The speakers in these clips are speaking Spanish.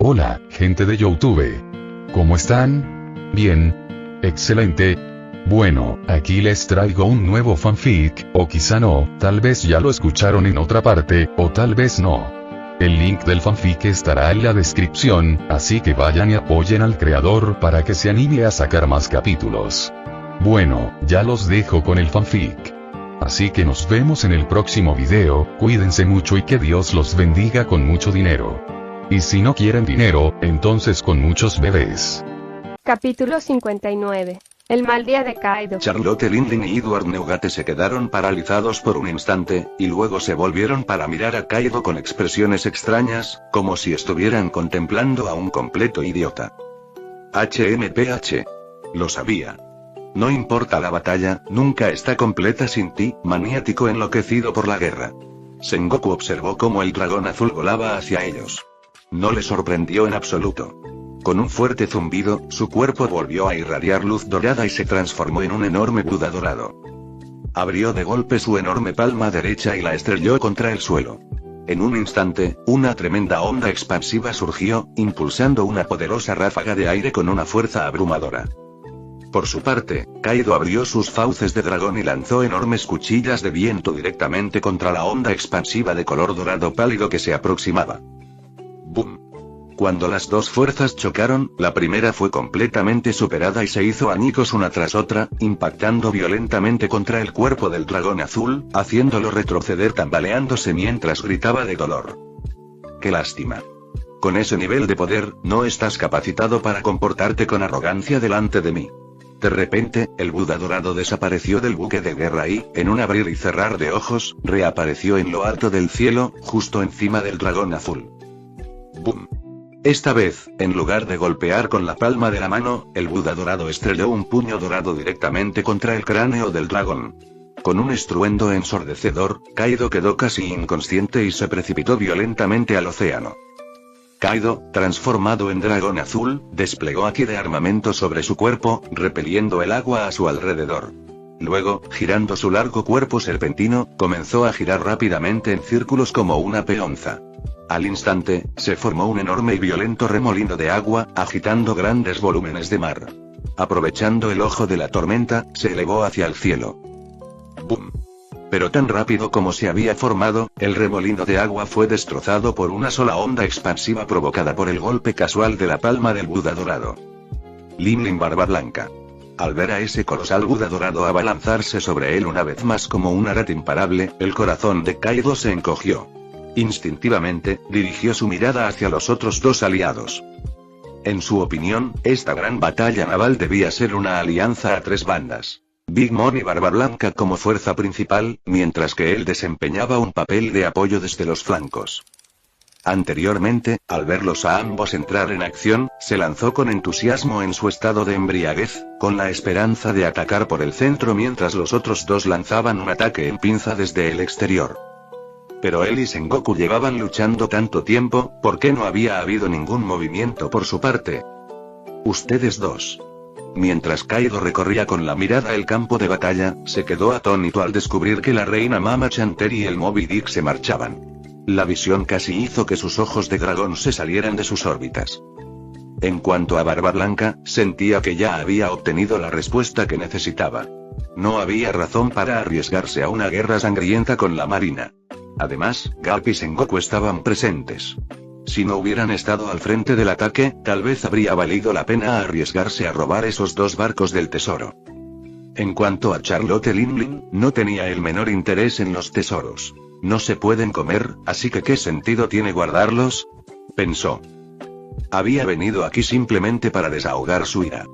Hola, gente de YouTube. ¿Cómo están? Bien. Excelente. Bueno, aquí les traigo un nuevo fanfic, o quizá no, tal vez ya lo escucharon en otra parte, o tal vez no. El link del fanfic estará en la descripción, así que vayan y apoyen al creador para que se anime a sacar más capítulos. Bueno, ya los dejo con el fanfic. Así que nos vemos en el próximo video, cuídense mucho y que Dios los bendiga con mucho dinero. Y si no quieren dinero, entonces con muchos bebés. Capítulo 59. El mal día de Kaido. Charlotte Lindley y Edward Neugate se quedaron paralizados por un instante, y luego se volvieron para mirar a Kaido con expresiones extrañas, como si estuvieran contemplando a un completo idiota. HMPH. Lo sabía. No importa la batalla, nunca está completa sin ti, maniático enloquecido por la guerra. Sengoku observó cómo el dragón azul volaba hacia ellos. No le sorprendió en absoluto. Con un fuerte zumbido, su cuerpo volvió a irradiar luz dorada y se transformó en un enorme Buda dorado. Abrió de golpe su enorme palma derecha y la estrelló contra el suelo. En un instante, una tremenda onda expansiva surgió, impulsando una poderosa ráfaga de aire con una fuerza abrumadora. Por su parte, Kaido abrió sus fauces de dragón y lanzó enormes cuchillas de viento directamente contra la onda expansiva de color dorado pálido que se aproximaba. ¡Bum! Cuando las dos fuerzas chocaron, la primera fue completamente superada y se hizo añicos una tras otra, impactando violentamente contra el cuerpo del dragón azul, haciéndolo retroceder tambaleándose mientras gritaba de dolor. ¡Qué lástima! Con ese nivel de poder, no estás capacitado para comportarte con arrogancia delante de mí. De repente, el Buda dorado desapareció del buque de guerra y, en un abrir y cerrar de ojos, reapareció en lo alto del cielo, justo encima del dragón azul. ¡Bum! Esta vez, en lugar de golpear con la palma de la mano, el Buda dorado estrelló un puño dorado directamente contra el cráneo del dragón. Con un estruendo ensordecedor, Kaido quedó casi inconsciente y se precipitó violentamente al océano. Kaido, transformado en dragón azul, desplegó Haki de armamento sobre su cuerpo, repeliendo el agua a su alrededor. Luego, girando su largo cuerpo serpentino, comenzó a girar rápidamente en círculos como una peonza. Al instante, se formó un enorme y violento remolino de agua, agitando grandes volúmenes de mar. Aprovechando el ojo de la tormenta, se elevó hacia el cielo. ¡Bum! Pero tan rápido como se había formado, el remolino de agua fue destrozado por una sola onda expansiva provocada por el golpe casual de la palma del Buda dorado. Lin Barba Blanca. Al ver a ese colosal Buda dorado abalanzarse sobre él una vez más como un arate imparable, el corazón de Kaido se encogió. Instintivamente, dirigió su mirada hacia los otros dos aliados. En su opinión, esta gran batalla naval debía ser una alianza a tres bandas. Big Mom y Barba Blanca como fuerza principal, mientras que él desempeñaba un papel de apoyo desde los flancos. Anteriormente, al verlos a ambos entrar en acción, se lanzó con entusiasmo en su estado de embriaguez, con la esperanza de atacar por el centro mientras los otros dos lanzaban un ataque en pinza desde el exterior. Pero él y Sengoku llevaban luchando tanto tiempo, ¿por qué no había habido ningún movimiento por su parte? Ustedes dos. Mientras Kaido recorría con la mirada el campo de batalla, se quedó atónito al descubrir que la reina Mama Chanter y el Moby Dick se marchaban. La visión casi hizo que sus ojos de dragón se salieran de sus órbitas. En cuanto a Barba Blanca, sentía que ya había obtenido la respuesta que necesitaba. No había razón para arriesgarse a una guerra sangrienta con la marina. Además, Garp y Sengoku estaban presentes. Si no hubieran estado al frente del ataque, tal vez habría valido la pena arriesgarse a robar esos dos barcos del tesoro. En cuanto a Charlotte Lindley, no tenía el menor interés en los tesoros. No se pueden comer, así que ¿qué sentido tiene guardarlos? Pensó. Había venido aquí simplemente para desahogar su ira.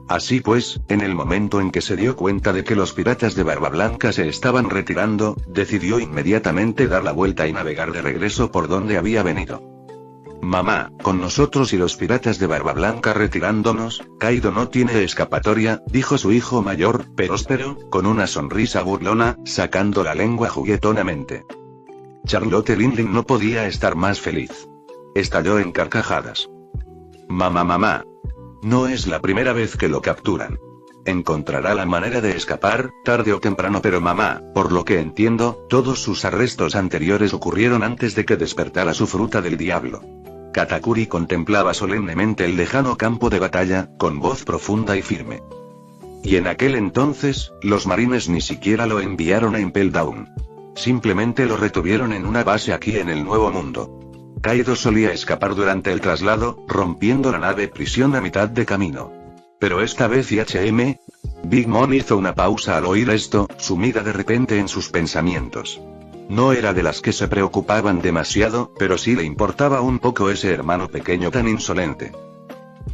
Así pues, en el momento en que se dio cuenta de que los piratas de Barba Blanca se estaban retirando, decidió inmediatamente dar la vuelta y navegar de regreso por donde había venido. Mamá, con nosotros y los piratas de Barba Blanca retirándonos, Kaido no tiene escapatoria, dijo su hijo mayor, Próspero, con una sonrisa burlona, sacando la lengua juguetonamente. Charlotte Lindley no podía estar más feliz. Estalló en carcajadas. Mamá. No es la primera vez que lo capturan. Encontrará la manera de escapar, tarde o temprano, pero mamá, por lo que entiendo, todos sus arrestos anteriores ocurrieron antes de que despertara su fruta del diablo. Katakuri contemplaba solemnemente el lejano campo de batalla, con voz profunda y firme. Y en aquel entonces, los marines ni siquiera lo enviaron a Impel Down. Simplemente lo retuvieron en una base aquí en el Nuevo Mundo. Kaido solía escapar durante el traslado, rompiendo la nave prisión a mitad de camino. Pero esta vez IHM... Big Mom hizo una pausa al oír esto, sumida de repente en sus pensamientos. No era de las que se preocupaban demasiado, pero sí le importaba un poco ese hermano pequeño tan insolente.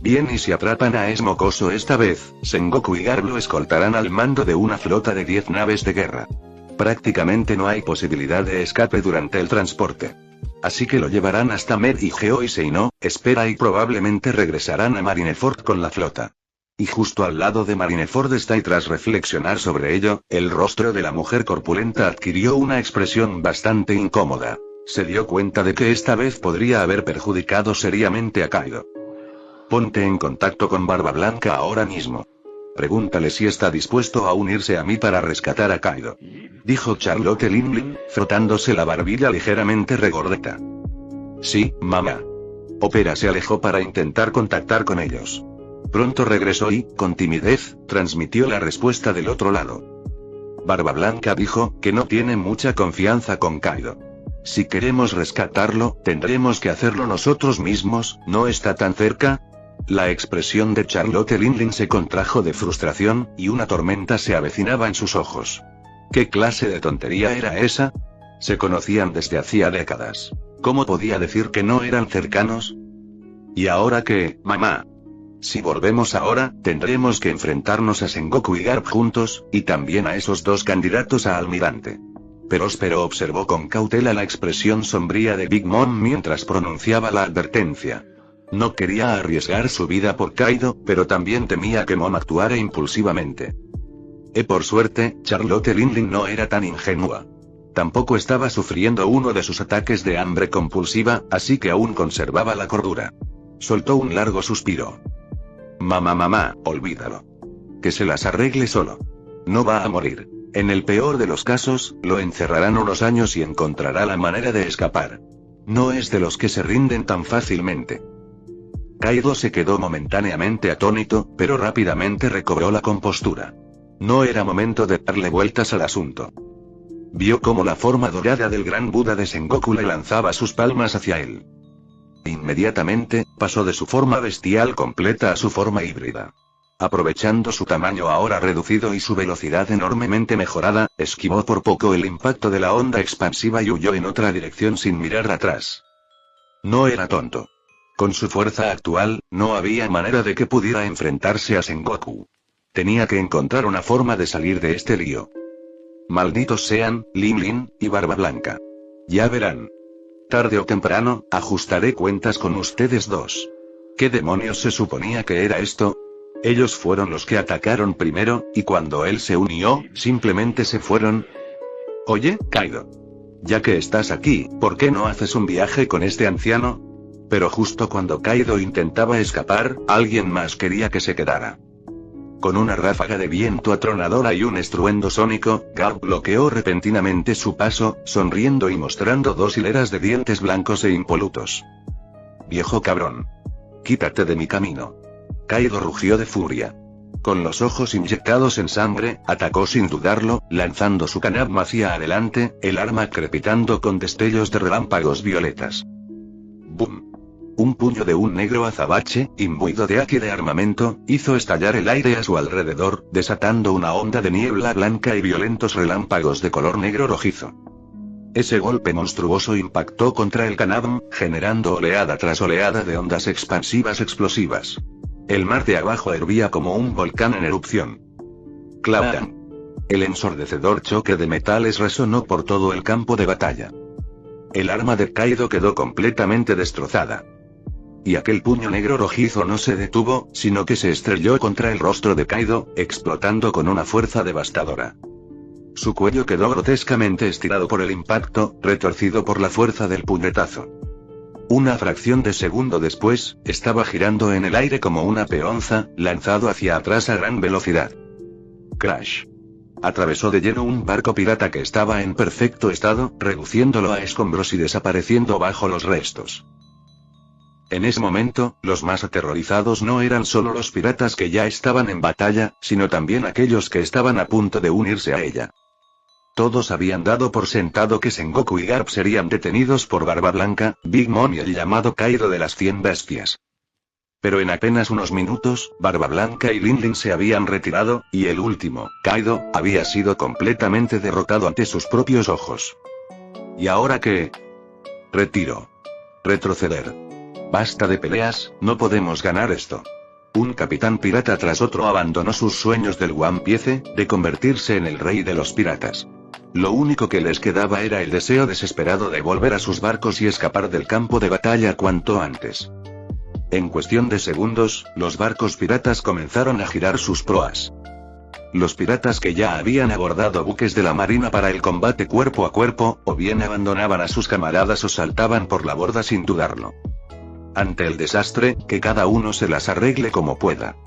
Bien, y si atrapan a Smokoso esta vez, Sengoku y Garp lo escoltarán al mando de una flota de 10 naves de guerra. Prácticamente no hay posibilidad de escape durante el transporte. Así que lo llevarán hasta Med y Geo, y si no, espera, y probablemente regresarán a Marineford con la flota. Y justo al lado de Marineford está, y tras reflexionar sobre ello, el rostro de la mujer corpulenta adquirió una expresión bastante incómoda. Se dio cuenta de que esta vez podría haber perjudicado seriamente a Kaido. Ponte en contacto con Barba Blanca ahora mismo. Pregúntale si está dispuesto a unirse a mí para rescatar a Kaido. Dijo Charlotte Linlin, frotándose la barbilla ligeramente regordeta. Sí, mamá. Opera se alejó para intentar contactar con ellos. Pronto regresó y, con timidez, transmitió la respuesta del otro lado. Barba Blanca dijo que no tiene mucha confianza con Kaido. Si queremos rescatarlo, tendremos que hacerlo nosotros mismos, ¿no está tan cerca? La expresión de Charlotte Linlin se contrajo de frustración, y una tormenta se avecinaba en sus ojos. ¿Qué clase de tontería era esa? Se conocían desde hacía décadas. ¿Cómo podía decir que no eran cercanos? ¿Y ahora qué, mamá? Si volvemos ahora, tendremos que enfrentarnos a Sengoku y Garp juntos, y también a esos dos candidatos a almirante. Pero observó con cautela la expresión sombría de Big Mom mientras pronunciaba la advertencia. No quería arriesgar su vida por Kaido, pero también temía que Mom actuara impulsivamente. Por suerte, Charlotte Linlin no era tan ingenua. Tampoco estaba sufriendo uno de sus ataques de hambre compulsiva, así que aún conservaba la cordura. Soltó un largo suspiro. Mamá, olvídalo. Que se las arregle solo. No va a morir. En el peor de los casos, lo encerrarán unos años y encontrará la manera de escapar. No es de los que se rinden tan fácilmente. Kaido se quedó momentáneamente atónito, pero rápidamente recobró la compostura. No era momento de darle vueltas al asunto. Vio cómo la forma dorada del gran Buda de Sengoku le lanzaba sus palmas hacia él. Inmediatamente, pasó de su forma bestial completa a su forma híbrida. Aprovechando su tamaño ahora reducido y su velocidad enormemente mejorada, esquivó por poco el impacto de la onda expansiva y huyó en otra dirección sin mirar atrás. No era tonto. Con su fuerza actual, no había manera de que pudiera enfrentarse a Sengoku. Tenía que encontrar una forma de salir de este lío. Malditos sean, Linlin y Barba Blanca. Ya verán. Tarde o temprano, ajustaré cuentas con ustedes dos. ¿Qué demonios se suponía que era esto? Ellos fueron los que atacaron primero, y cuando él se unió, simplemente se fueron. Oye, Kaido. Ya que estás aquí, ¿por qué no haces un viaje con este anciano? Pero justo cuando Kaido intentaba escapar, alguien más quería que se quedara. Con una ráfaga de viento atronadora y un estruendo sónico, Garp bloqueó repentinamente su paso, sonriendo y mostrando dos hileras de dientes blancos e impolutos. Viejo cabrón. Quítate de mi camino. Kaido rugió de furia. Con los ojos inyectados en sangre, atacó sin dudarlo, lanzando su kanab hacia adelante, el arma crepitando con destellos de relámpagos violetas. ¡Bum! Un puño de un negro azabache, imbuido de haki de armamento, hizo estallar el aire a su alrededor, desatando una onda de niebla blanca y violentos relámpagos de color negro rojizo. Ese golpe monstruoso impactó contra el kanab, generando oleada tras oleada de ondas expansivas explosivas. El mar de abajo hervía como un volcán en erupción. ¡Clang! El ensordecedor choque de metales resonó por todo el campo de batalla. El arma de Kaido quedó completamente destrozada. Y aquel puño negro rojizo no se detuvo, sino que se estrelló contra el rostro de Kaido, explotando con una fuerza devastadora. Su cuello quedó grotescamente estirado por el impacto, retorcido por la fuerza del puñetazo. Una fracción de segundo después, estaba girando en el aire como una peonza, lanzado hacia atrás a gran velocidad. Crash. Atravesó de lleno un barco pirata que estaba en perfecto estado, reduciéndolo a escombros y desapareciendo bajo los restos. En ese momento, los más aterrorizados no eran solo los piratas que ya estaban en batalla, sino también aquellos que estaban a punto de unirse a ella. Todos habían dado por sentado que Sengoku y Garp serían detenidos por Barba Blanca, Big Mom y el llamado Kaido de las 100 bestias. Pero en apenas unos minutos, Barba Blanca y Lin se habían retirado, y el último, Kaido, había sido completamente derrotado ante sus propios ojos. ¿Y ahora qué? Retiro. Retroceder. Basta de peleas, no podemos ganar esto. Un capitán pirata tras otro abandonó sus sueños del One Piece, de convertirse en el rey de los piratas. Lo único que les quedaba era el deseo desesperado de volver a sus barcos y escapar del campo de batalla cuanto antes. En cuestión de segundos, los barcos piratas comenzaron a girar sus proas. Los piratas que ya habían abordado buques de la marina para el combate cuerpo a cuerpo, o bien abandonaban a sus camaradas o saltaban por la borda sin dudarlo. Ante el desastre, que cada uno se las arregle como pueda.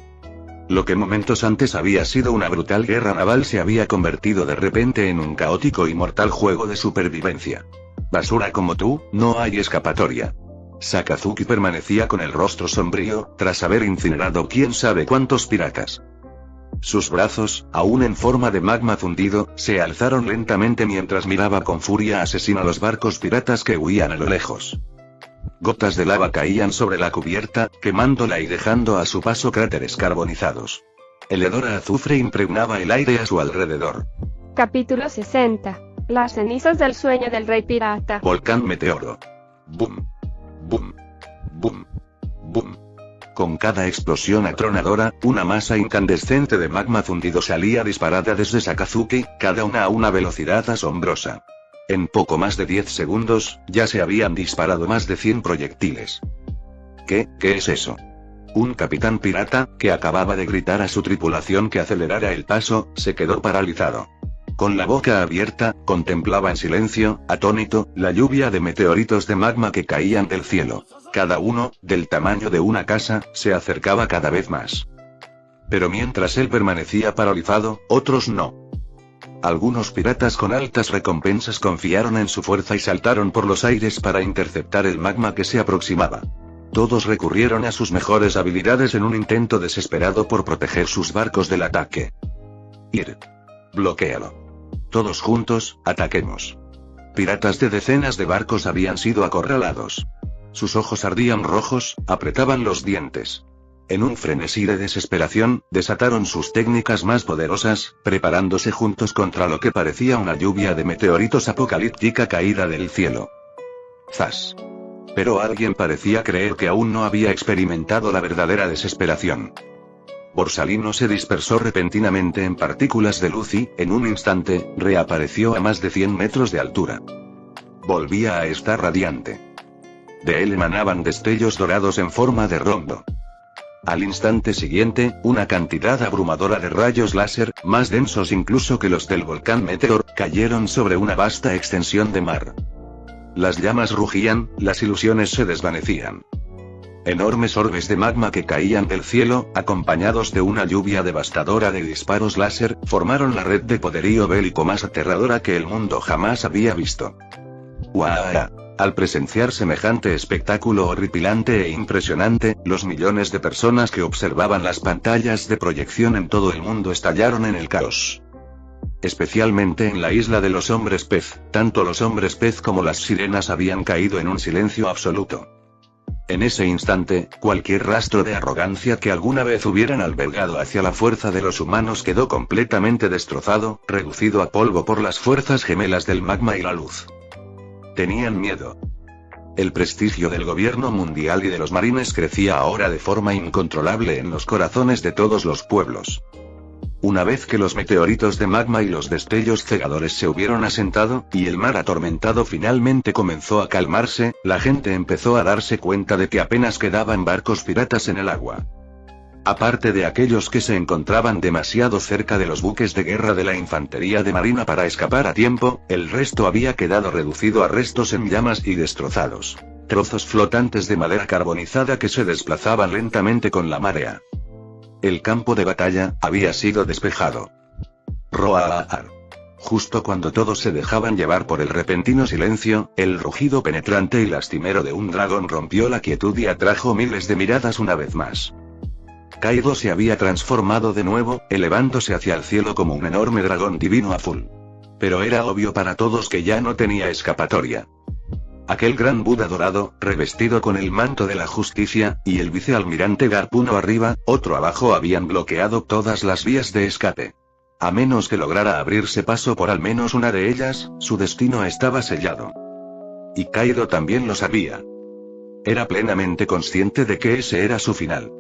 Lo que momentos antes había sido una brutal guerra naval se había convertido de repente en un caótico y mortal juego de supervivencia. Basura como tú, no hay escapatoria. Sakazuki permanecía con el rostro sombrío, tras haber incinerado quién sabe cuántos piratas. Sus brazos, aún en forma de magma fundido, se alzaron lentamente mientras miraba con furia asesina a los barcos piratas que huían a lo lejos. Gotas de lava caían sobre la cubierta, quemándola y dejando a su paso cráteres carbonizados. El hedor a azufre impregnaba el aire a su alrededor. Capítulo 60. Las cenizas del sueño del rey pirata. Volcán meteoro. Boom. Boom. Boom. Boom. Con cada explosión atronadora, una masa incandescente de magma fundido salía disparada desde Sakazuki, cada una a una velocidad asombrosa. En poco más de 10 segundos, ya se habían disparado más de 100 proyectiles. ¿Qué es eso? Un capitán pirata, que acababa de gritar a su tripulación que acelerara el paso, se quedó paralizado. Con la boca abierta, contemplaba en silencio, atónito, la lluvia de meteoritos de magma que caían del cielo. Cada uno, del tamaño de una casa, se acercaba cada vez más. Pero mientras él permanecía paralizado, otros no. Algunos piratas con altas recompensas confiaron en su fuerza y saltaron por los aires para interceptar el magma que se aproximaba. Todos recurrieron a sus mejores habilidades en un intento desesperado por proteger sus barcos del ataque. Ir. Bloquéalo. Todos juntos, ataquemos. Piratas de decenas de barcos habían sido acorralados. Sus ojos ardían rojos, apretaban los dientes. En un frenesí de desesperación, desataron sus técnicas más poderosas, preparándose juntos contra lo que parecía una lluvia de meteoritos apocalíptica caída del cielo. ¡Zas! Pero alguien parecía creer que aún no había experimentado la verdadera desesperación. Borsalino se dispersó repentinamente en partículas de luz y, en un instante, reapareció a más de 100 metros de altura. Volvía a estar radiante. De él emanaban destellos dorados en forma de rombo. Al instante siguiente, una cantidad abrumadora de rayos láser, más densos incluso que los del volcán Meteor, cayeron sobre una vasta extensión de mar. Las llamas rugían, las ilusiones se desvanecían. Enormes orbes de magma que caían del cielo, acompañados de una lluvia devastadora de disparos láser, formaron la red de poderío bélico más aterradora que el mundo jamás había visto. ¡Guau! Al presenciar semejante espectáculo horripilante e impresionante, los millones de personas que observaban las pantallas de proyección en todo el mundo estallaron en el caos. Especialmente en la isla de los hombres pez, tanto los hombres pez como las sirenas habían caído en un silencio absoluto. En ese instante, cualquier rastro de arrogancia que alguna vez hubieran albergado hacia la fuerza de los humanos quedó completamente destrozado, reducido a polvo por las fuerzas gemelas del magma y la luz. Tenían miedo. El prestigio del gobierno mundial y de los marines crecía ahora de forma incontrolable en los corazones de todos los pueblos. Una vez que los meteoritos de magma y los destellos cegadores se hubieron asentado, y el mar atormentado finalmente comenzó a calmarse, la gente empezó a darse cuenta de que apenas quedaban barcos piratas en el agua. Aparte de aquellos que se encontraban demasiado cerca de los buques de guerra de la infantería de marina para escapar a tiempo, el resto había quedado reducido a restos en llamas y destrozados. Trozos flotantes de madera carbonizada que se desplazaban lentamente con la marea. El campo de batalla había sido despejado. Roar. Justo cuando todos se dejaban llevar por el repentino silencio, el rugido penetrante y lastimero de un dragón rompió la quietud y atrajo miles de miradas una vez más. Kaido se había transformado de nuevo, elevándose hacia el cielo como un enorme dragón divino azul. Pero era obvio para todos que ya no tenía escapatoria. Aquel gran Buda dorado, revestido con el manto de la justicia, y el vicealmirante Garp uno arriba, otro abajo habían bloqueado todas las vías de escape. A menos que lograra abrirse paso por al menos una de ellas, su destino estaba sellado. Y Kaido también lo sabía. Era plenamente consciente de que ese era su final.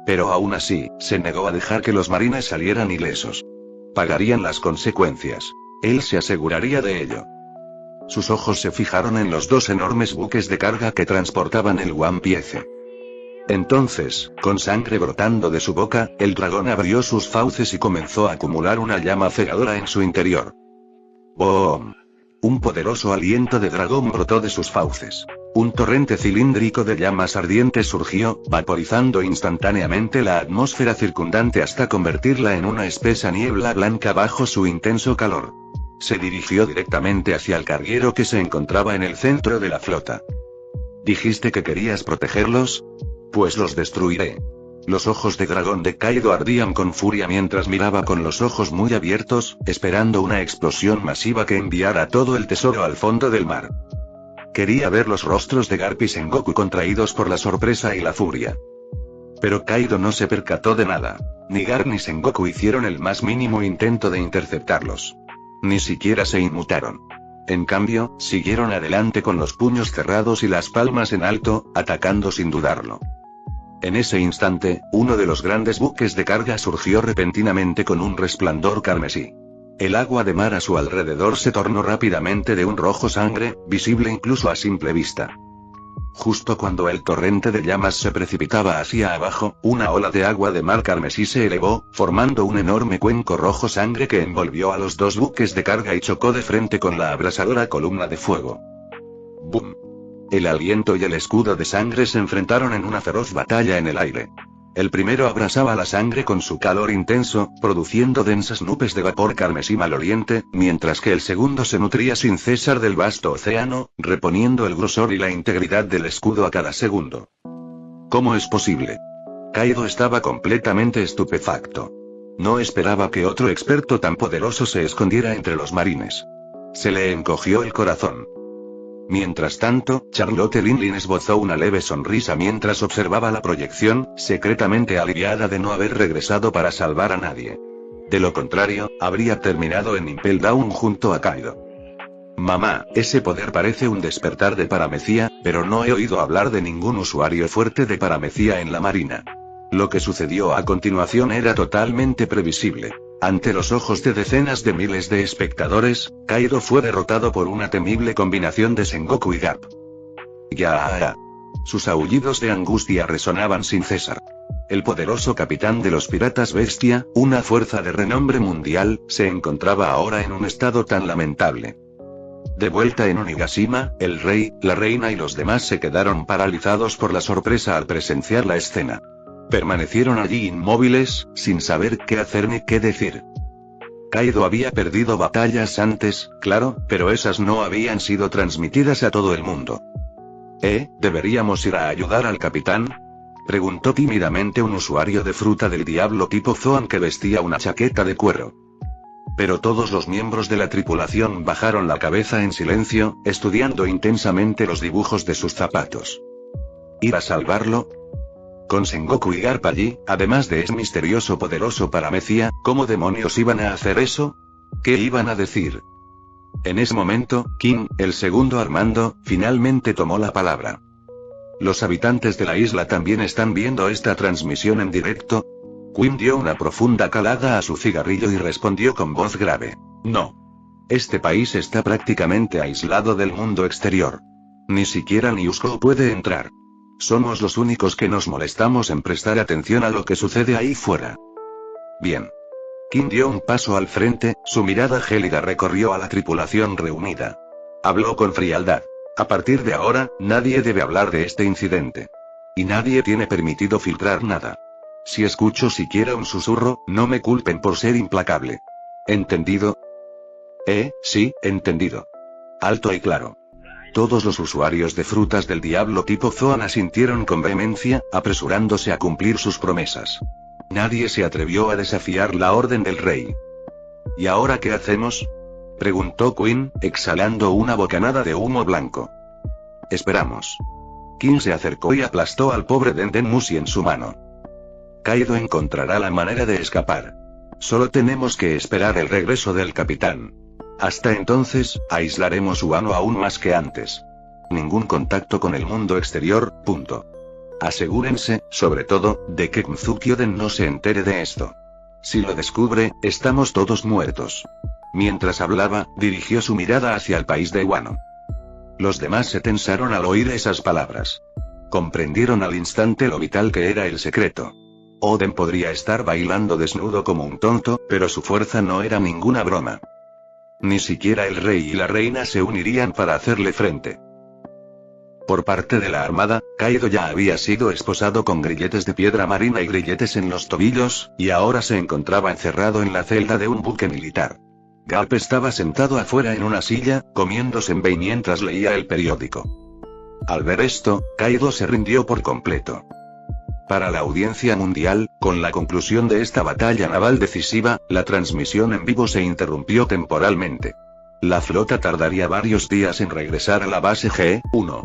Pero aún así, se negó a dejar que los marines salieran ilesos. Pagarían las consecuencias. Él se aseguraría de ello. Sus ojos se fijaron en los dos enormes buques de carga que transportaban el One Piece. Entonces, con sangre brotando de su boca, el dragón abrió sus fauces y comenzó a acumular una llama cegadora en su interior. ¡Boom! Un poderoso aliento de dragón brotó de sus fauces. Un torrente cilíndrico de llamas ardientes surgió, vaporizando instantáneamente la atmósfera circundante hasta convertirla en una espesa niebla blanca bajo su intenso calor. Se dirigió directamente hacia el carguero que se encontraba en el centro de la flota. ¿Dijiste que querías protegerlos? Pues los destruiré. Los ojos de dragón de Kaido ardían con furia mientras miraba con los ojos muy abiertos, esperando una explosión masiva que enviara todo el tesoro al fondo del mar. Quería ver los rostros de Garp y Sengoku contraídos por la sorpresa y la furia. Pero Kaido no se percató de nada. Ni Garp ni Sengoku hicieron el más mínimo intento de interceptarlos. Ni siquiera se inmutaron. En cambio, siguieron adelante con los puños cerrados y las palmas en alto, atacando sin dudarlo. En ese instante, uno de los grandes buques de carga surgió repentinamente con un resplandor carmesí. El agua de mar a su alrededor se tornó rápidamente de un rojo sangre, visible incluso a simple vista. Justo cuando el torrente de llamas se precipitaba hacia abajo, una ola de agua de mar carmesí se elevó, formando un enorme cuenco rojo sangre que envolvió a los dos buques de carga y chocó de frente con la abrasadora columna de fuego. ¡Bum! El aliento y el escudo de sangre se enfrentaron en una feroz batalla en el aire. El primero abrasaba la sangre con su calor intenso, produciendo densas nubes de vapor carmesí maloliente, mientras que el segundo se nutría sin cesar del vasto océano, reponiendo el grosor y la integridad del escudo a cada segundo. ¿Cómo es posible? Kaido estaba completamente estupefacto. No esperaba que otro experto tan poderoso se escondiera entre los marines. Se le encogió el corazón. Mientras tanto, Charlotte Linlin esbozó una leve sonrisa mientras observaba la proyección, secretamente aliviada de no haber regresado para salvar a nadie. De lo contrario, habría terminado en Impel Down junto a Kaido. Mamá, ese poder parece un despertar de paramecia, pero no he oído hablar de ningún usuario fuerte de paramecia en la marina. Lo que sucedió a continuación era totalmente previsible. Ante los ojos de decenas de miles de espectadores, Kaido fue derrotado por una temible combinación de Sengoku y Garp. ¡Ya! Sus aullidos de angustia resonaban sin cesar. El poderoso capitán de los piratas bestia, una fuerza de renombre mundial, se encontraba ahora en un estado tan lamentable. De vuelta en Onigashima, el rey, la reina y los demás se quedaron paralizados por la sorpresa al presenciar la escena. Permanecieron allí inmóviles, sin saber qué hacer ni qué decir. Kaido había perdido batallas antes, claro, pero esas no habían sido transmitidas a todo el mundo. ¿Deberíamos ir a ayudar al capitán?, preguntó tímidamente un usuario de fruta del diablo tipo Zoan que vestía una chaqueta de cuero. Pero todos los miembros de la tripulación bajaron la cabeza en silencio, estudiando intensamente los dibujos de sus zapatos. ¿Ir a salvarlo? Con Sengoku y Garp allí, además de ese misterioso poderoso paramecia, ¿cómo demonios iban a hacer eso? ¿Qué iban a decir? En ese momento, Kim, el segundo al mando, finalmente tomó la palabra. ¿Los habitantes de la isla también están viendo esta transmisión en directo? Quinn dio una profunda calada a su cigarrillo y respondió con voz grave. No. Este país está prácticamente aislado del mundo exterior. Ni siquiera Niusko puede entrar. Somos los únicos que nos molestamos en prestar atención a lo que sucede ahí fuera. Bien. Kim dio un paso al frente, su mirada gélida recorrió a la tripulación reunida. Habló con frialdad. A partir de ahora, nadie debe hablar de este incidente. Y nadie tiene permitido filtrar nada. Si escucho siquiera un susurro, no me culpen por ser implacable. ¿Entendido? Sí, entendido. Alto y claro. Todos los usuarios de frutas del diablo tipo Zoan asintieron con vehemencia, apresurándose a cumplir sus promesas. Nadie se atrevió a desafiar la orden del rey. ¿Y ahora qué hacemos?, preguntó Quinn, exhalando una bocanada de humo blanco. Esperamos. Quinn se acercó y aplastó al pobre Denden Musi en su mano. Kaido encontrará la manera de escapar. Solo tenemos que esperar el regreso del capitán. Hasta entonces, aislaremos Wano aún más que antes. Ningún contacto con el mundo exterior, punto. Asegúrense, sobre todo, de que Mzukyoden no se entere de esto. Si lo descubre, estamos todos muertos. Mientras hablaba, dirigió su mirada hacia el país de Wano. Los demás se tensaron al oír esas palabras. Comprendieron al instante lo vital que era el secreto. Oden podría estar bailando desnudo como un tonto, pero su fuerza no era ninguna broma. Ni siquiera el rey y la reina se unirían para hacerle frente. Por parte de la armada, Kaido ya había sido esposado con grilletes de piedra marina y grilletes en los tobillos, y ahora se encontraba encerrado en la celda de un buque militar. Garp estaba sentado afuera en una silla, comiendo senbei mientras leía el periódico. Al ver esto, Kaido se rindió por completo. Para la audiencia mundial, con la conclusión de esta batalla naval decisiva, la transmisión en vivo se interrumpió temporalmente. La flota tardaría varios días en regresar a la base G1.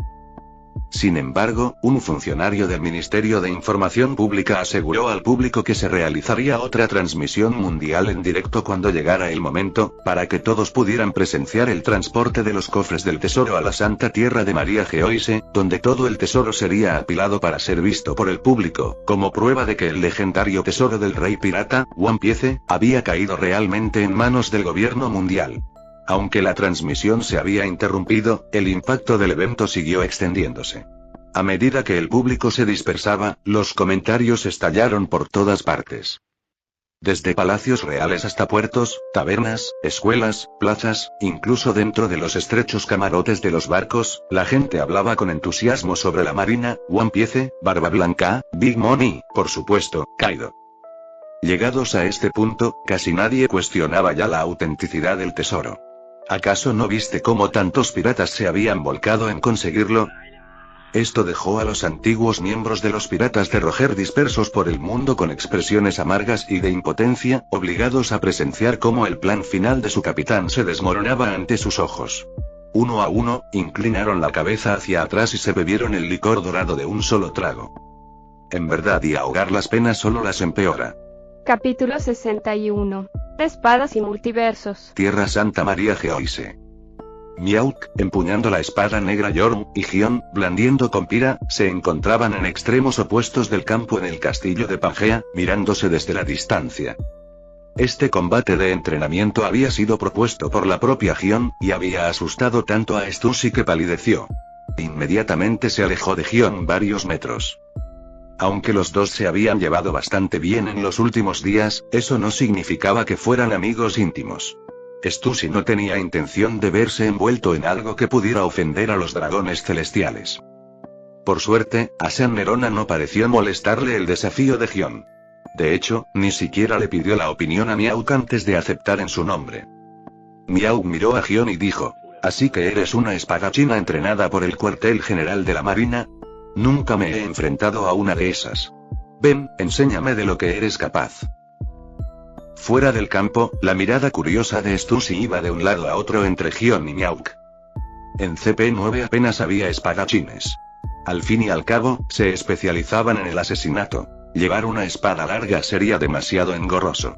Sin embargo, un funcionario del Ministerio de Información Pública aseguró al público que se realizaría otra transmisión mundial en directo cuando llegara el momento, para que todos pudieran presenciar el transporte de los cofres del tesoro a la Santa Tierra de María Geoise, donde todo el tesoro sería apilado para ser visto por el público, como prueba de que el legendario tesoro del rey pirata, One Piece, había caído realmente en manos del gobierno mundial. Aunque la transmisión se había interrumpido, el impacto del evento siguió extendiéndose. A medida que el público se dispersaba, los comentarios estallaron por todas partes. Desde palacios reales hasta puertos, tabernas, escuelas, plazas, incluso dentro de los estrechos camarotes de los barcos, la gente hablaba con entusiasmo sobre la marina, One Piece, Barba Blanca, Big Mom y, por supuesto, Kaido. Llegados a este punto, casi nadie cuestionaba ya la autenticidad del tesoro. ¿Acaso no viste cómo tantos piratas se habían volcado en conseguirlo? Esto dejó a los antiguos miembros de los piratas de Roger dispersos por el mundo con expresiones amargas y de impotencia, obligados a presenciar cómo el plan final de su capitán se desmoronaba ante sus ojos. Uno a uno, inclinaron la cabeza hacia atrás y se bebieron el licor dorado de un solo trago. En verdad, y ahogar las penas solo las empeora. Capítulo 61. Espadas y multiversos. Tierra Santa María Geoise. Miauk, empuñando la espada negra Yorm, y Gion, blandiendo con Pira, se encontraban en extremos opuestos del campo en el castillo de Pangea, mirándose desde la distancia. Este combate de entrenamiento había sido propuesto por la propia Gion, y había asustado tanto a Stussy que palideció. Inmediatamente se alejó de Gion varios metros. Aunque los dos se habían llevado bastante bien en los últimos días, eso no significaba que fueran amigos íntimos. Stussy no tenía intención de verse envuelto en algo que pudiera ofender a los dragones celestiales. Por suerte, a San Nerona no pareció molestarle el desafío de Gion. De hecho, ni siquiera le pidió la opinión a Miauk antes de aceptar en su nombre. Miauk miró a Gion y dijo: «¿Así que eres una espadachina entrenada por el cuartel general de la Marina? Nunca me he enfrentado a una de esas. Ven, enséñame de lo que eres capaz». Fuera del campo, la mirada curiosa de Stussy iba de un lado a otro entre Gion y Miauk. En CP9 apenas había espadachines. Al fin y al cabo, se especializaban en el asesinato. Llevar una espada larga sería demasiado engorroso.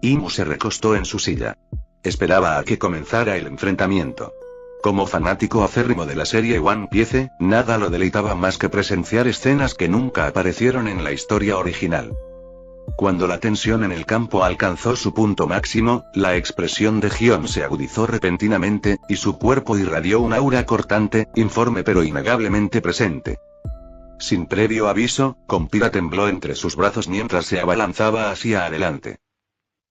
Imu se recostó en su silla. Esperaba a que comenzara el enfrentamiento. Como fanático acérrimo de la serie One Piece, nada lo deleitaba más que presenciar escenas que nunca aparecieron en la historia original. Cuando la tensión en el campo alcanzó su punto máximo, la expresión de Gion se agudizó repentinamente, y su cuerpo irradió un aura cortante, informe pero innegablemente presente. Sin previo aviso, Compira tembló entre sus brazos mientras se abalanzaba hacia adelante.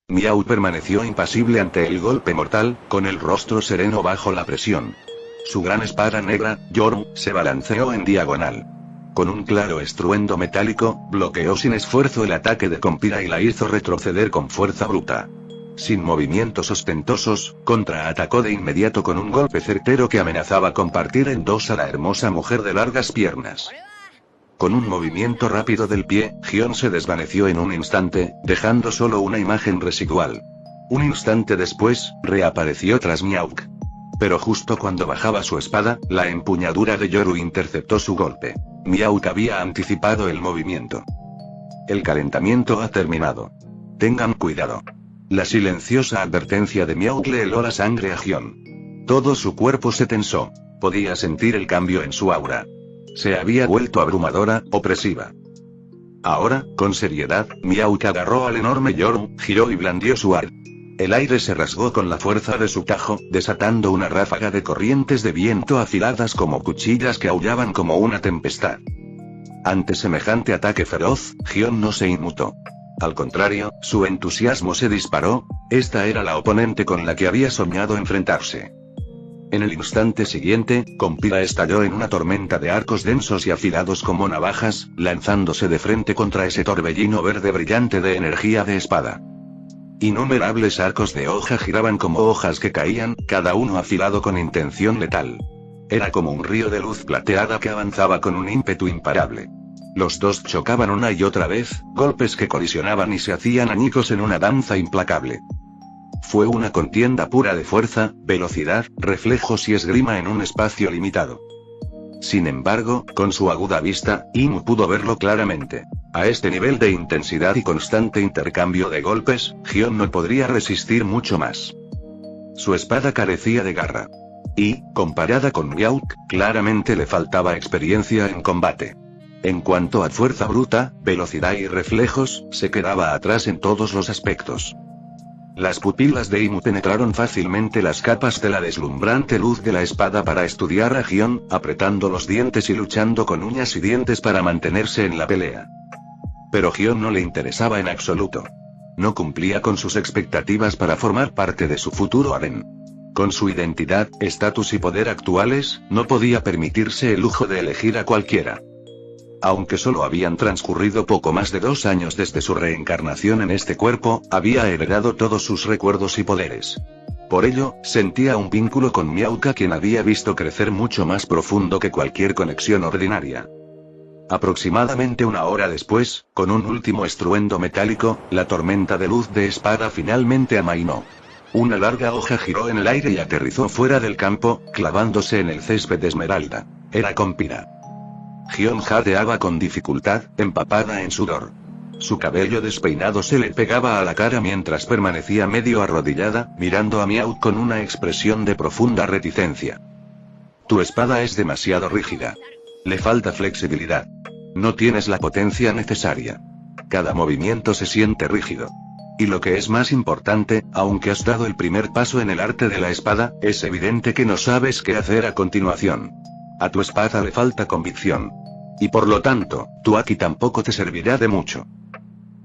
Miauk permaneció impasible ante el golpe mortal, con el rostro sereno bajo la presión. Su gran espada negra, Yorm, se balanceó en diagonal. Con un claro estruendo metálico, bloqueó sin esfuerzo el ataque de Compira y la hizo retroceder con fuerza bruta. Sin movimientos ostentosos, contraatacó de inmediato con un golpe certero que amenazaba con partir en dos a la hermosa mujer de largas piernas. Con un movimiento rápido del pie, Gion se desvaneció en un instante, dejando solo una imagen residual. Un instante después, reapareció tras Miauk. Pero justo cuando bajaba su espada, la empuñadura de Yoru interceptó su golpe. Miauk había anticipado el movimiento. El calentamiento ha terminado. Tengan cuidado. La silenciosa advertencia de Miauk le heló la sangre a Gion. Todo su cuerpo se tensó. Podía sentir el cambio en su aura. Se había vuelto abrumadora, opresiva. Ahora, con seriedad, Miauk agarró al enorme Yoru, giró y blandió su arco. El aire se rasgó con la fuerza de su tajo, desatando una ráfaga de corrientes de viento afiladas como cuchillas que aullaban como una tempestad. Ante semejante ataque feroz, Gion no se inmutó. Al contrario, su entusiasmo se disparó. Esta era la oponente con la que había soñado enfrentarse. En el instante siguiente, Compira estalló en una tormenta de arcos densos y afilados como navajas, lanzándose de frente contra ese torbellino verde brillante de energía de espada. Innumerables arcos de hoja giraban como hojas que caían, cada uno afilado con intención letal. Era como un río de luz plateada que avanzaba con un ímpetu imparable. Los dos chocaban una y otra vez, golpes que colisionaban y se hacían añicos en una danza implacable. Fue una contienda pura de fuerza, velocidad, reflejos y esgrima en un espacio limitado. Sin embargo, con su aguda vista, Inu pudo verlo claramente. A este nivel de intensidad y constante intercambio de golpes, Gion no podría resistir mucho más. Su espada carecía de garra. Y, comparada con Miauk, claramente le faltaba experiencia en combate. En cuanto a fuerza bruta, velocidad y reflejos, se quedaba atrás en todos los aspectos. Las pupilas de Inu penetraron fácilmente las capas de la deslumbrante luz de la espada para estudiar a Gion, apretando los dientes y luchando con uñas y dientes para mantenerse en la pelea. Pero Gion no le interesaba en absoluto. No cumplía con sus expectativas para formar parte de su futuro harén. Con su identidad, estatus y poder actuales, no podía permitirse el lujo de elegir a cualquiera. Aunque solo habían transcurrido poco más de 2 años desde su reencarnación en este cuerpo, había heredado todos sus recuerdos y poderes. Por ello, sentía un vínculo con Miauk, a quien había visto crecer mucho más profundo que cualquier conexión ordinaria. Aproximadamente 1 hora después, con un último estruendo metálico, la tormenta de luz de espada finalmente amainó. Una larga hoja giró en el aire y aterrizó fuera del campo, clavándose en el césped de esmeralda. Era Compira. Gion jadeaba con dificultad, empapada en sudor. Su cabello despeinado se le pegaba a la cara mientras permanecía medio arrodillada, mirando a Miauk con una expresión de profunda reticencia. Tu espada es demasiado rígida. Le falta flexibilidad. No tienes la potencia necesaria. Cada movimiento se siente rígido. Y lo que es más importante, aunque has dado el primer paso en el arte de la espada, es evidente que no sabes qué hacer a continuación. A tu espada le falta convicción. Y por lo tanto, tu Aki tampoco te servirá de mucho.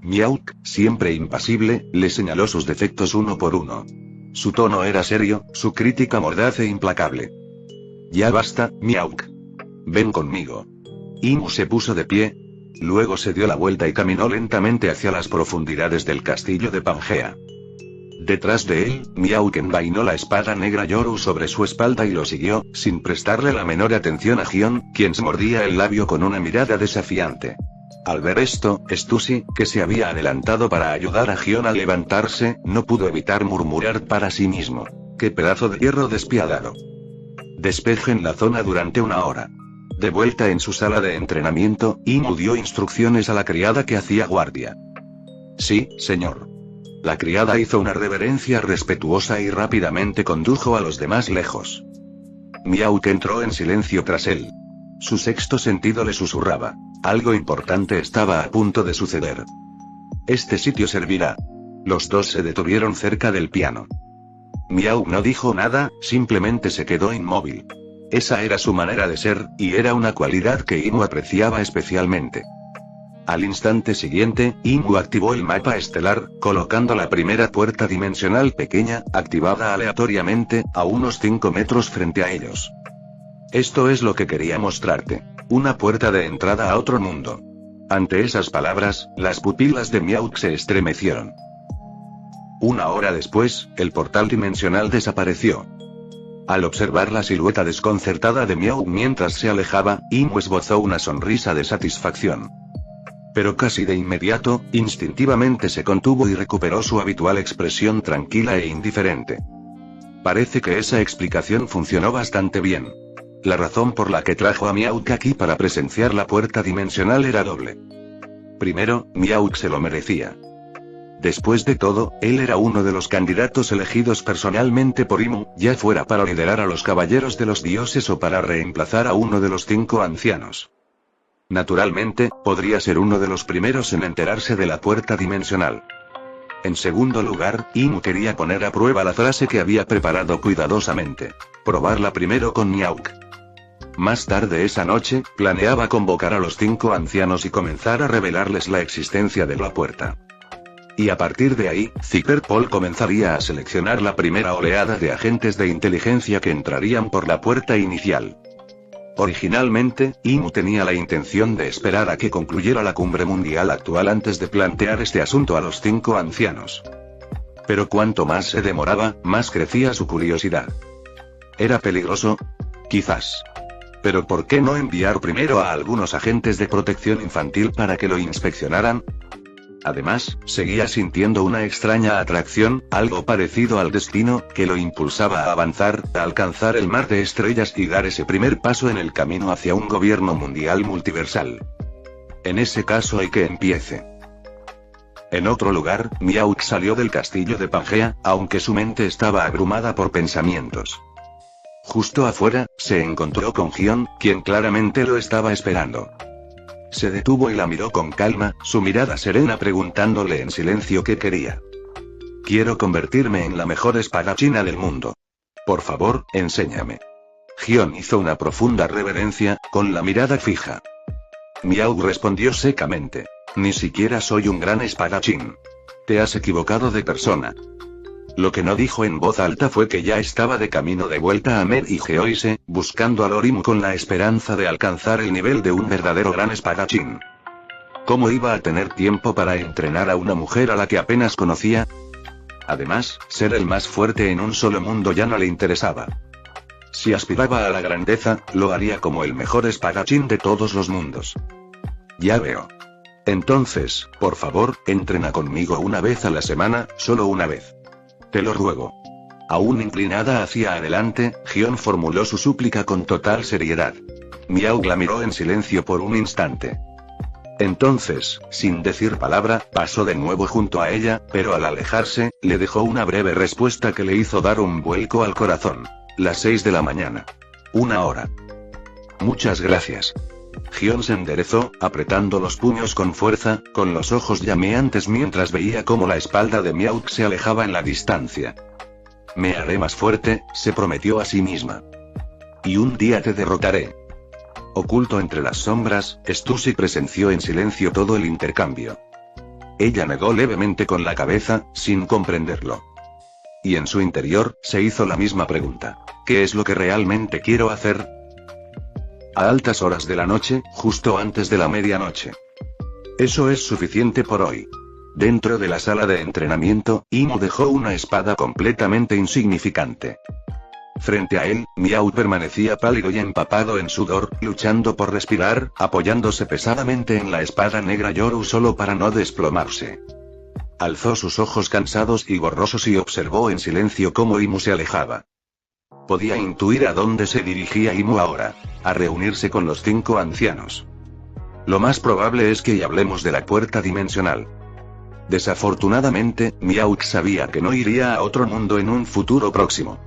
Miauk, siempre impasible, le señaló sus defectos uno por uno. Su tono era serio, su crítica mordaz e implacable. Ya basta, Miauk. Ven conmigo. Inu se puso de pie. Luego se dio la vuelta y caminó lentamente hacia las profundidades del castillo de Pangea. Detrás de él, Miauk envainó la espada negra Yoru sobre su espalda y lo siguió, sin prestarle la menor atención a Gion, quien se mordía el labio con una mirada desafiante. Al ver esto, Stussy, que se había adelantado para ayudar a Gion a levantarse, no pudo evitar murmurar para sí mismo. ¡Qué pedazo de hierro despiadado! Despejen la zona durante 1 hora. De vuelta en su sala de entrenamiento, Inu dio instrucciones a la criada que hacía guardia. Sí, señor. La criada hizo una reverencia respetuosa y rápidamente condujo a los demás lejos. Miauk entró en silencio tras él. Su sexto sentido le susurraba. Algo importante estaba a punto de suceder. Este sitio servirá. Los dos se detuvieron cerca del piano. Miauk no dijo nada, simplemente se quedó inmóvil. Esa era su manera de ser, y era una cualidad que Inu apreciaba especialmente. Al instante siguiente, Inu activó el mapa estelar, colocando la primera puerta dimensional pequeña, activada aleatoriamente, a unos 5 metros frente a ellos. Esto es lo que quería mostrarte. Una puerta de entrada a otro mundo. Ante esas palabras, las pupilas de Miauk se estremecieron. Una hora después, el portal dimensional desapareció. Al observar la silueta desconcertada de Miau mientras se alejaba, Imu esbozó una sonrisa de satisfacción. Pero casi de inmediato, instintivamente se contuvo y recuperó su habitual expresión tranquila e indiferente. Parece que esa explicación funcionó bastante bien. La razón por la que trajo a Miauk aquí para presenciar la puerta dimensional era doble. Primero, Miauk se lo merecía. Después de todo, él era uno de los candidatos elegidos personalmente por Imu, ya fuera para liderar a los caballeros de los dioses o para reemplazar a uno de los 5 ancianos. Naturalmente, podría ser uno de los primeros en enterarse de la puerta dimensional. En segundo lugar, Imu quería poner a prueba la frase que había preparado cuidadosamente. Probarla primero con Miauk. Más tarde esa noche, planeaba convocar a los 5 ancianos y comenzar a revelarles la existencia de la puerta. Y a partir de ahí, Zipperpol comenzaría a seleccionar la primera oleada de agentes de inteligencia que entrarían por la puerta inicial. Originalmente, Imu tenía la intención de esperar a que concluyera la cumbre mundial actual antes de plantear este asunto a los 5 ancianos. Pero cuanto más se demoraba, más crecía su curiosidad. ¿Era peligroso? Quizás. Pero ¿por qué no enviar primero a algunos agentes de protección infantil para que lo inspeccionaran? Además, seguía sintiendo una extraña atracción, algo parecido al destino, que lo impulsaba a avanzar, a alcanzar el mar de estrellas y dar ese primer paso en el camino hacia un gobierno mundial multiversal. En ese caso hay que empiece. En otro lugar, Miauk salió del castillo de Pangea, aunque su mente estaba abrumada por pensamientos. Justo afuera, se encontró con Gion, quien claramente lo estaba esperando. Se detuvo y la miró con calma, su mirada serena preguntándole en silencio qué quería. Quiero convertirme en la mejor espadachina del mundo. Por favor, enséñame. Gion hizo una profunda reverencia, con la mirada fija. Miau respondió secamente. Ni siquiera soy un gran espadachín. Te has equivocado de persona. Lo que no dijo en voz alta fue que ya estaba de camino de vuelta a Mer y Geoise, buscando a Lorimu con la esperanza de alcanzar el nivel de un verdadero gran espadachín. ¿Cómo iba a tener tiempo para entrenar a una mujer a la que apenas conocía? Además, ser el más fuerte en un solo mundo ya no le interesaba. Si aspiraba a la grandeza, lo haría como el mejor espadachín de todos los mundos. Ya veo. Entonces, por favor, entrena conmigo una vez a la semana, solo una vez. Te lo ruego. Aún inclinada hacia adelante, Gion formuló su súplica con total seriedad. Miau la miró en silencio por un instante. Entonces, sin decir palabra, pasó de nuevo junto a ella, pero al alejarse, le dejó una breve respuesta que le hizo dar un vuelco al corazón. Las 6 de la mañana. 1 hora. Muchas gracias. Gion se enderezó, apretando los puños con fuerza, con los ojos llameantes mientras veía cómo la espalda de Miauk se alejaba en la distancia. Me haré más fuerte, se prometió a sí misma. Y un día te derrotaré. Oculto entre las sombras, Stussy presenció en silencio todo el intercambio. Ella negó levemente con la cabeza, sin comprenderlo. Y en su interior, se hizo la misma pregunta. ¿Qué es lo que realmente quiero hacer? A altas horas de la noche, justo antes de la medianoche. Eso es suficiente por hoy. Dentro de la sala de entrenamiento, Imu dejó una espada completamente insignificante. Frente a él, Miau permanecía pálido y empapado en sudor, luchando por respirar, apoyándose pesadamente en la espada negra Yoru solo para no desplomarse. Alzó sus ojos cansados y borrosos y observó en silencio cómo Imu se alejaba. Podía intuir a dónde se dirigía Imu ahora. A reunirse con los 5 ancianos. Lo más probable es que hablemos de la puerta dimensional. Desafortunadamente, Miauk sabía que no iría a otro mundo en un futuro próximo.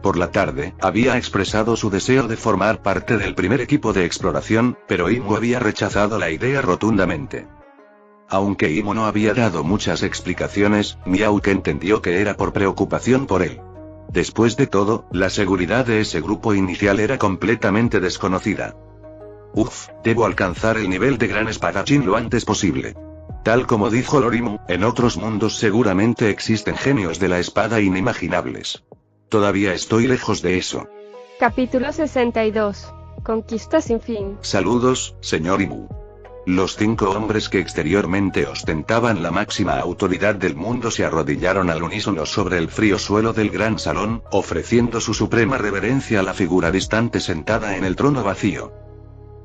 Por la tarde, había expresado su deseo de formar parte del primer equipo de exploración, pero Imu había rechazado la idea rotundamente. Aunque Imu no había dado muchas explicaciones, Miauk entendió que era por preocupación por él. Después de todo, la seguridad de ese grupo inicial era completamente desconocida. Debo alcanzar el nivel de gran espadachín lo antes posible. Tal como dijo Lorimu, en otros mundos seguramente existen genios de la espada inimaginables. Todavía estoy lejos de eso. Capítulo 62. Conquista sin fin. Saludos, señor Imu. los 5 hombres que exteriormente ostentaban la máxima autoridad del mundo se arrodillaron al unísono sobre el frío suelo del gran salón, ofreciendo su suprema reverencia a la figura distante sentada en el trono vacío.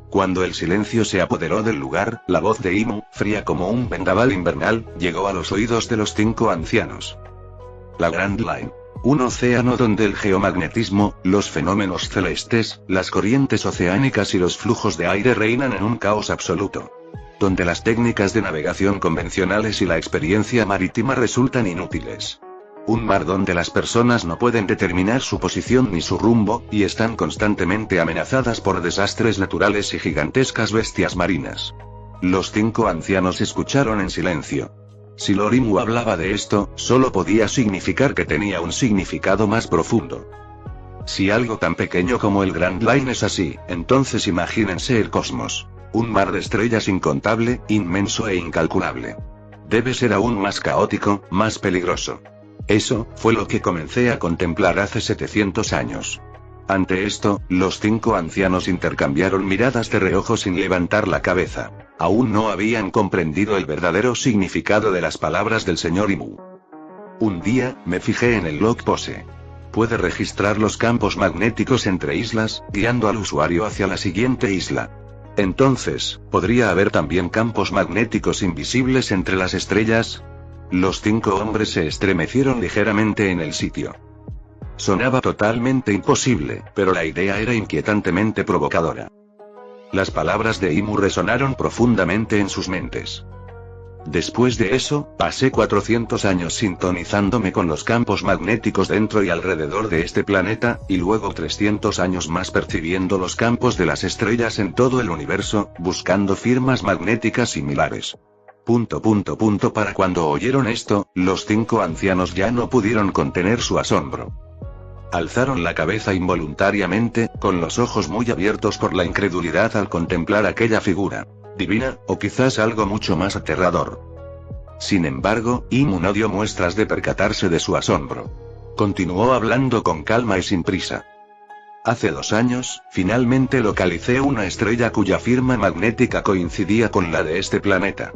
Cuando el silencio se apoderó del lugar, la voz de Imu, fría como un vendaval invernal, llegó a los oídos de los 5 ancianos. La Grand Line. Un océano donde el geomagnetismo, los fenómenos celestes, las corrientes oceánicas y los flujos de aire reinan en un caos absoluto. Donde las técnicas de navegación convencionales y la experiencia marítima resultan inútiles. Un mar donde las personas no pueden determinar su posición ni su rumbo, y están constantemente amenazadas por desastres naturales y gigantescas bestias marinas. Los 5 ancianos escucharon en silencio. Si Lord Imu hablaba de esto, solo podía significar que tenía un significado más profundo. Si algo tan pequeño como el Grand Line es así, entonces imagínense el cosmos. Un mar de estrellas incontable, inmenso e incalculable. Debe ser aún más caótico, más peligroso. Eso fue lo que comencé a contemplar hace 700 años. Ante esto, los 5 ancianos intercambiaron miradas de reojo sin levantar la cabeza. Aún no habían comprendido el verdadero significado de las palabras del señor Imu. Un día, me fijé en el log pose. Puede registrar los campos magnéticos entre islas, guiando al usuario hacia la siguiente isla. Entonces, ¿podría haber también campos magnéticos invisibles entre las estrellas? Los 5 hombres se estremecieron ligeramente en el sitio. Sonaba totalmente imposible, pero la idea era inquietantemente provocadora. Las palabras de Imu resonaron profundamente en sus mentes. Después de eso, pasé 400 años sintonizándome con los campos magnéticos dentro y alrededor de este planeta, y luego 300 años más percibiendo los campos de las estrellas en todo el universo, buscando firmas magnéticas similares. Para cuando oyeron esto, los 5 ancianos ya no pudieron contener su asombro. Alzaron la cabeza involuntariamente, con los ojos muy abiertos por la incredulidad al contemplar aquella figura. Divina, o quizás algo mucho más aterrador. Sin embargo, Imu no dio muestras de percatarse de su asombro. Continuó hablando con calma y sin prisa. Hace 2 años, finalmente localicé una estrella cuya firma magnética coincidía con la de este planeta.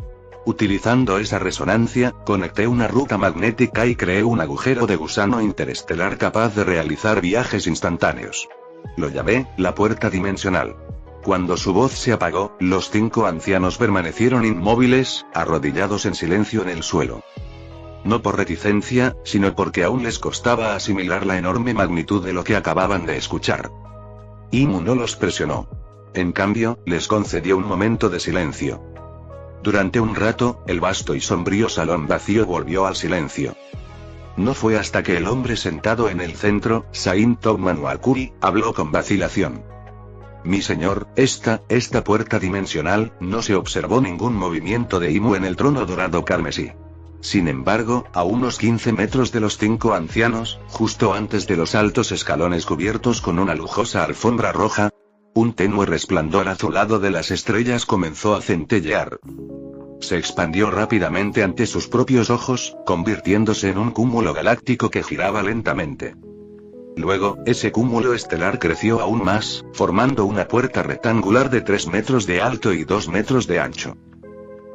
Utilizando esa resonancia, conecté una ruta magnética y creé un agujero de gusano interestelar capaz de realizar viajes instantáneos. Lo llamé, la puerta dimensional. Cuando su voz se apagó, los 5 ancianos permanecieron inmóviles, arrodillados en silencio en el suelo. No por reticencia, sino porque aún les costaba asimilar la enorme magnitud de lo que acababan de escuchar. Imu no los presionó. En cambio, les concedió un momento de silencio. Durante un rato, el vasto y sombrío salón vacío volvió al silencio. No fue hasta que el hombre sentado en el centro, Saint Togman Wakuri, habló con vacilación. Mi señor, esta puerta dimensional, no se observó ningún movimiento de Imu en el trono dorado carmesí. Sin embargo, a unos 15 metros de los 5 ancianos, justo antes de los altos escalones cubiertos con una lujosa alfombra roja, un tenue resplandor azulado de las estrellas comenzó a centellear. Se expandió rápidamente ante sus propios ojos, convirtiéndose en un cúmulo galáctico que giraba lentamente. Luego, ese cúmulo estelar creció aún más, formando una puerta rectangular de 3 metros de alto y 2 metros de ancho.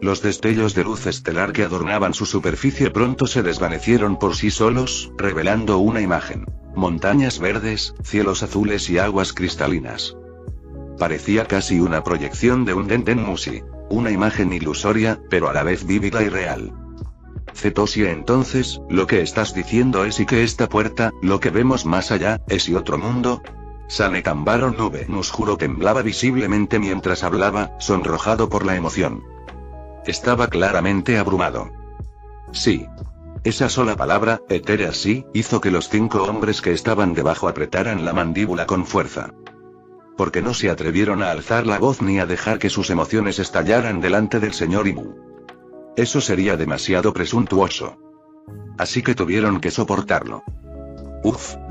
Los destellos de luz estelar que adornaban su superficie pronto se desvanecieron por sí solos, revelando una imagen: montañas verdes, cielos azules y aguas cristalinas. Parecía casi una proyección de un Denden Mushi. Una imagen ilusoria, pero a la vez vívida y real. Cetosia, entonces, lo que estás diciendo es y que esta puerta, lo que vemos más allá, es y otro mundo. Sanetambaro Nube Nusjuro temblaba visiblemente mientras hablaba, sonrojado por la emoción. Estaba claramente abrumado. Sí. Esa sola palabra, etérea sí, hizo que los 5 hombres que estaban debajo apretaran la mandíbula con fuerza. Porque no se atrevieron a alzar la voz ni a dejar que sus emociones estallaran delante del señor Imu. Eso sería demasiado presuntuoso. Así que tuvieron que soportarlo.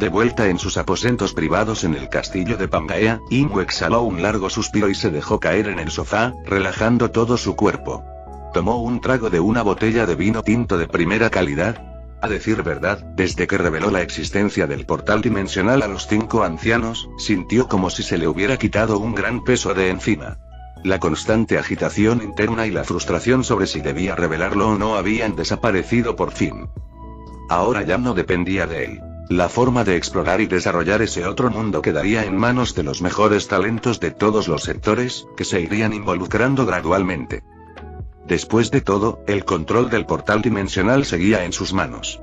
De vuelta en sus aposentos privados en el castillo de Pangaea, Imu exhaló un largo suspiro y se dejó caer en el sofá, relajando todo su cuerpo. Tomó un trago de una botella de vino tinto de primera calidad. A decir verdad, desde que reveló la existencia del portal dimensional a los 5 ancianos, sintió como si se le hubiera quitado un gran peso de encima. La constante agitación interna y la frustración sobre si debía revelarlo o no habían desaparecido por fin. Ahora ya no dependía de él. La forma de explorar y desarrollar ese otro mundo quedaría en manos de los mejores talentos de todos los sectores, que se irían involucrando gradualmente. Después de todo, el control del portal dimensional seguía en sus manos.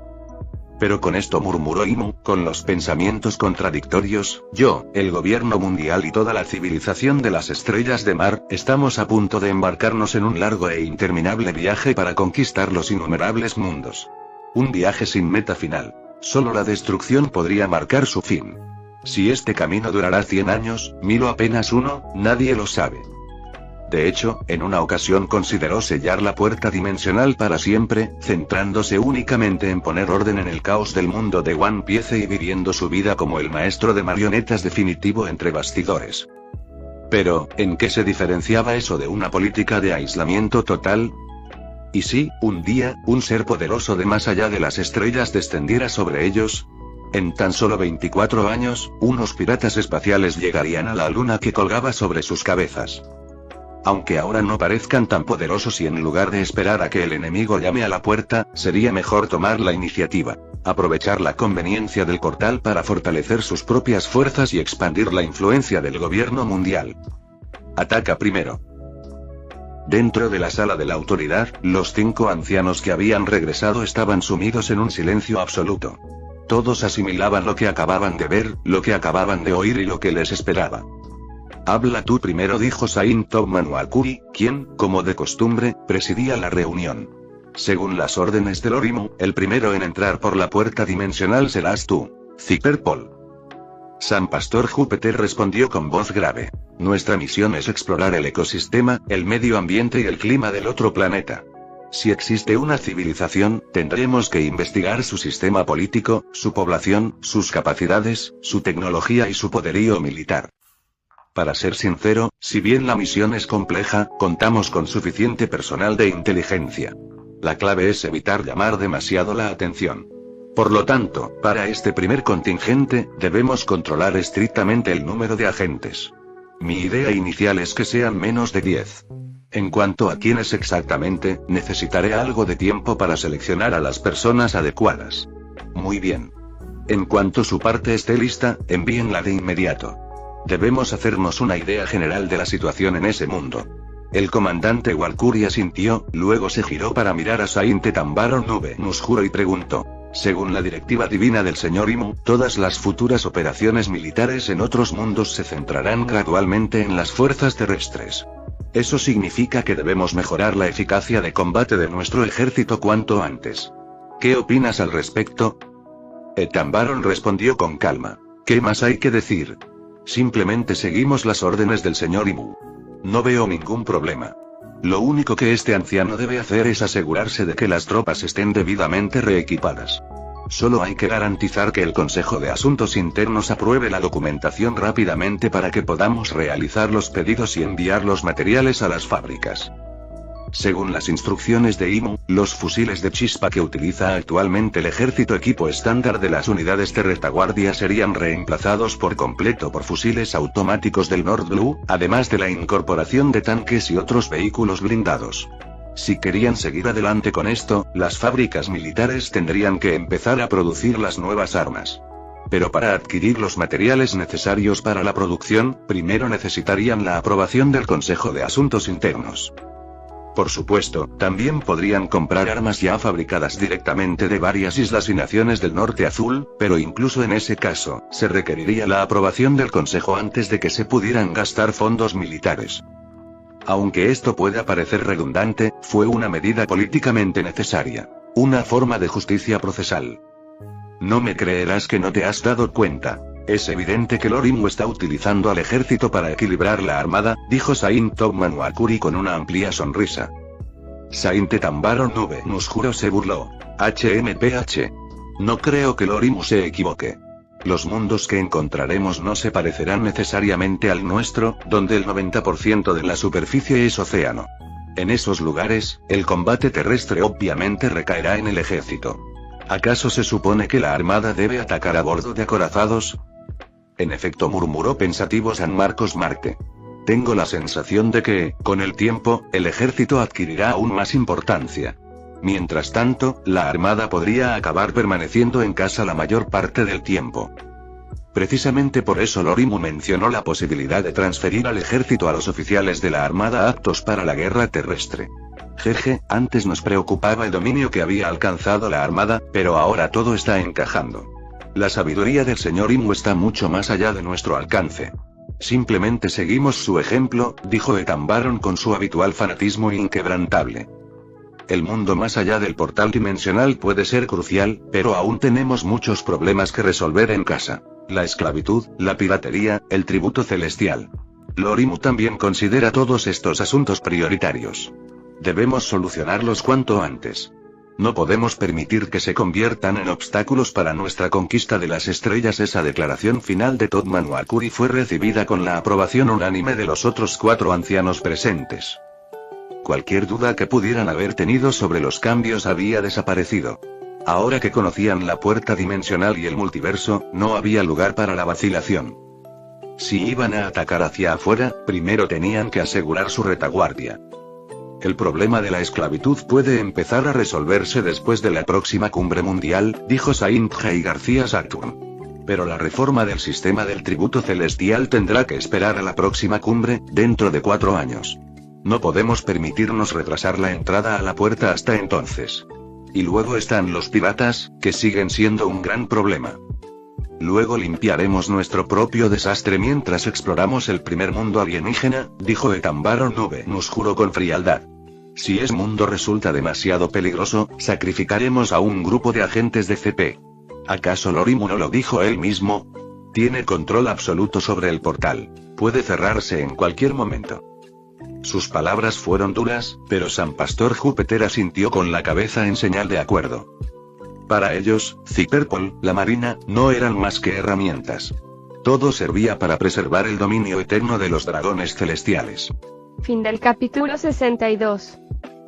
Pero con esto, murmuró Imu, con los pensamientos contradictorios, yo, el gobierno mundial y toda la civilización de las estrellas de mar, estamos a punto de embarcarnos en un largo e interminable viaje para conquistar los innumerables mundos. Un viaje sin meta final. Solo la destrucción podría marcar su fin. Si este camino durará 100 años, 1000 o apenas uno, nadie lo sabe. De hecho, en una ocasión consideró sellar la puerta dimensional para siempre, centrándose únicamente en poner orden en el caos del mundo de One Piece y viviendo su vida como el maestro de marionetas definitivo entre bastidores. Pero, ¿en qué se diferenciaba eso de una política de aislamiento total? ¿Y si, un día, un ser poderoso de más allá de las estrellas descendiera sobre ellos? En tan solo 24 años, unos piratas espaciales llegarían a la luna que colgaba sobre sus cabezas. Aunque ahora no parezcan tan poderosos y en lugar de esperar a que el enemigo llame a la puerta, sería mejor tomar la iniciativa. Aprovechar la conveniencia del portal para fortalecer sus propias fuerzas y expandir la influencia del gobierno mundial. Ataca primero. Dentro de la sala de la autoridad, los 5 ancianos que habían regresado estaban sumidos en un silencio absoluto. Todos asimilaban lo que acababan de ver, lo que acababan de oír y lo que les esperaba. Habla tú primero, dijo Saint Manwakuri, quien, como de costumbre, presidía la reunión. Según las órdenes del Orimu, el primero en entrar por la puerta dimensional serás tú, Zipperpol. San Pastor Júpiter respondió con voz grave. Nuestra misión es explorar el ecosistema, el medio ambiente y el clima del otro planeta. Si existe una civilización, tendremos que investigar su sistema político, su población, sus capacidades, su tecnología y su poderío militar. Para ser sincero, si bien la misión es compleja, contamos con suficiente personal de inteligencia. La clave es evitar llamar demasiado la atención. Por lo tanto, para este primer contingente, debemos controlar estrictamente el número de agentes. Mi idea inicial es que sean menos de 10. En cuanto a quiénes exactamente, necesitaré algo de tiempo para seleccionar a las personas adecuadas. Muy bien. En cuanto su parte esté lista, envíenla de inmediato. Debemos hacernos una idea general de la situación en ese mundo. El comandante Walkuri asintió, luego se giró para mirar a Saint Tambaron Nube Nushuro y preguntó. Según la directiva divina del señor Imu, todas las futuras operaciones militares en otros mundos se centrarán gradualmente en las fuerzas terrestres. Eso significa que debemos mejorar la eficacia de combate de nuestro ejército cuanto antes. ¿Qué opinas al respecto? Tambaron respondió con calma. ¿Qué más hay que decir? Simplemente seguimos las órdenes del señor Imu. No veo ningún problema. Lo único que este anciano debe hacer es asegurarse de que las tropas estén debidamente reequipadas. Solo hay que garantizar que el Consejo de Asuntos Internos apruebe la documentación rápidamente para que podamos realizar los pedidos y enviar los materiales a las fábricas. Según las instrucciones de Imu, los fusiles de chispa que utiliza actualmente el ejército equipo estándar de las unidades de retaguardia serían reemplazados por completo por fusiles automáticos del Nord Blue, además de la incorporación de tanques y otros vehículos blindados. Si querían seguir adelante con esto, las fábricas militares tendrían que empezar a producir las nuevas armas. Pero para adquirir los materiales necesarios para la producción, primero necesitarían la aprobación del Consejo de Asuntos Internos. Por supuesto, también podrían comprar armas ya fabricadas directamente de varias islas y naciones del Norte Azul, pero incluso en ese caso, se requeriría la aprobación del Consejo antes de que se pudieran gastar fondos militares. Aunque esto pueda parecer redundante, fue una medida políticamente necesaria. Una forma de justicia procesal. No me creerás que no te has dado cuenta. Es evidente que el Orimu está utilizando al ejército para equilibrar la armada, dijo Saint Manwakuri con una amplia sonrisa. Saint Tambaron Nube Nushuro se burló. HMPH. No creo que el Orimu se equivoque. Los mundos que encontraremos no se parecerán necesariamente al nuestro, donde el 90% de la superficie es océano. En esos lugares, el combate terrestre obviamente recaerá en el ejército. ¿Acaso se supone que la armada debe atacar a bordo de acorazados? En efecto, murmuró pensativo San Marcos Marte. Tengo la sensación de que, con el tiempo, el ejército adquirirá aún más importancia. Mientras tanto, la armada podría acabar permaneciendo en casa la mayor parte del tiempo. Precisamente por eso Lorimu mencionó la posibilidad de transferir al ejército a los oficiales de la armada aptos para la guerra terrestre. Jeje, antes nos preocupaba el dominio que había alcanzado la armada, pero ahora todo está encajando. La sabiduría del señor Imu está mucho más allá de nuestro alcance. Simplemente seguimos su ejemplo, dijo Ethan Baron con su habitual fanatismo inquebrantable. El mundo más allá del portal dimensional puede ser crucial, pero aún tenemos muchos problemas que resolver en casa. La esclavitud, la piratería, el tributo celestial. Lorimu también considera todos estos asuntos prioritarios. Debemos solucionarlos cuanto antes. No podemos permitir que se conviertan en obstáculos para nuestra conquista de las estrellas. Esa declaración final de Todd Manuakuri fue recibida con la aprobación unánime de los otros 4 ancianos presentes. Cualquier duda que pudieran haber tenido sobre los cambios había desaparecido. Ahora que conocían la puerta dimensional y el multiverso, no había lugar para la vacilación. Si iban a atacar hacia afuera, primero tenían que asegurar su retaguardia. El problema de la esclavitud puede empezar a resolverse después de la próxima cumbre mundial, dijo Saint J. García Saturn. Pero la reforma del sistema del tributo celestial tendrá que esperar a la próxima cumbre, dentro de 4 años. No podemos permitirnos retrasar la entrada a la puerta hasta entonces. Y luego están los piratas, que siguen siendo un gran problema. Luego limpiaremos nuestro propio desastre mientras exploramos el primer mundo alienígena, dijo Ethan Baron V. Nos juró con frialdad. Si ese mundo resulta demasiado peligroso, sacrificaremos a un grupo de agentes de CP. ¿Acaso Lorimu no lo dijo él mismo? Tiene control absoluto sobre el portal. Puede cerrarse en cualquier momento. Sus palabras fueron duras, pero San Pastor Júpiter asintió con la cabeza en señal de acuerdo. Para ellos, Cyberpol, la Marina, no eran más que herramientas. Todo servía para preservar el dominio eterno de los dragones celestiales. Fin del capítulo 62.